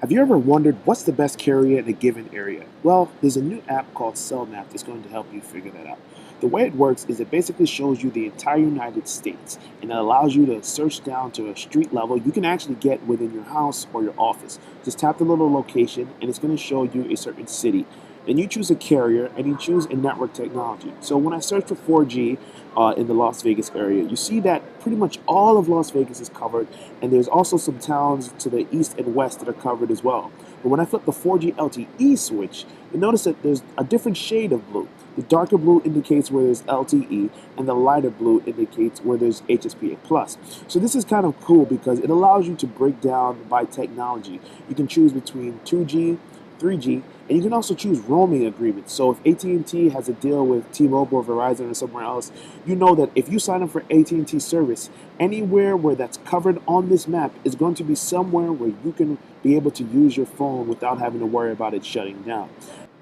Have you ever wondered what's the best carrier in a given area? Well, there's a new app called CellMaps that's going to help you figure that out. The way it works is it basically shows you the entire United States and it allows you to search down to a street level you can actually get within your house or your office. Just tap the little location and it's going to show you a certain city. Then you choose a carrier and you choose a network technology. So when I search for 4G in the Las Vegas area, you see that pretty much all of Las Vegas is covered, and there's also some towns to the east and west that are covered as well. But when I flip the 4G LTE switch, you notice that there's a different shade of blue. The darker blue indicates where there's LTE, and the lighter blue indicates where there's HSPA+. So this is kind of cool because it allows you to break down by technology. You can choose between 2G, 3G, and you can also choose roaming agreements. So if AT&T has a deal with T-Mobile or Verizon or somewhere else, you know that if you sign up for AT&T service, anywhere where that's covered on this map is going to be somewhere where you can be able to use your phone without having to worry about it shutting down.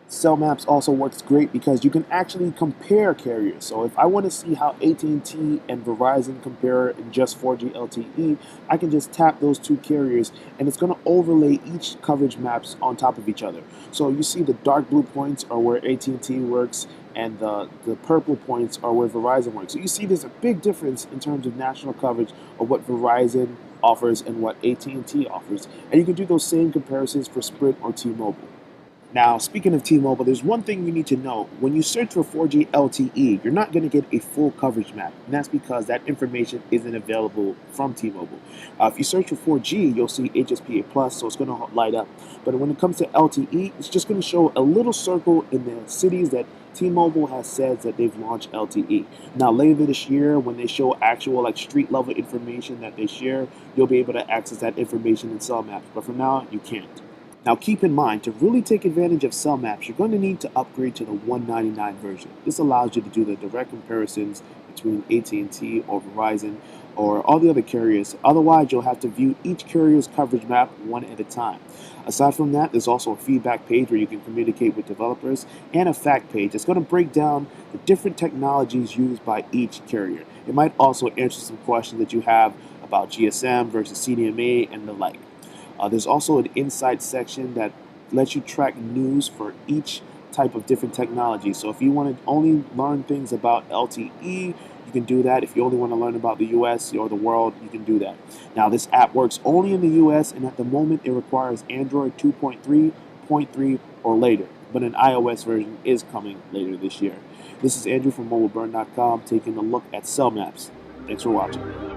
CellMaps also works great because you can actually compare carriers. So if I want to see how AT&T and Verizon compare in just 4G LTE, I can just tap those two carriers and it's going to overlay each coverage maps on top of each other. So you see the dark blue points are where AT&T works and the purple points are where Verizon works. So you see there's a big difference in terms of national coverage of what Verizon offers and what AT&T offers. And you can do those same comparisons for Sprint or T-Mobile. Now, speaking of T-Mobile, there's one thing you need to know. When you search for 4G LTE, you're not going to get a full coverage map, and that's because that information isn't available from T-Mobile. If you search for 4G, you'll see HSPA+, so it's going to light up. But when it comes to LTE, it's just going to show a little circle in the cities that T-Mobile has said that they've launched LTE. Now, later this year, when they show actual street level information that they share, you'll be able to access that information in CellMaps. But for now, you can't. Now keep in mind, to really take advantage of CellMaps, you're going to need to upgrade to the 199 version. This allows you to do the direct comparisons between AT&T or Verizon or all the other carriers. Otherwise, you'll have to view each carrier's coverage map one at a time. Aside from that, there's also a feedback page where you can communicate with developers and a fact page that's going to break down the different technologies used by each carrier. It might also answer some questions that you have about GSM versus CDMA and the like. There's also an insight section that lets you track news for each type of different technology. So if you want to only learn things about LTE, you can do that. If you only want to learn about the US or the world, you can do that. Now, this app works only in the US, and at the moment it requires Android 2.3.3 or later, but an iOS version is coming later this year. This is Andrew from MobileBurn.com taking a look at CellMaps. Thanks for watching.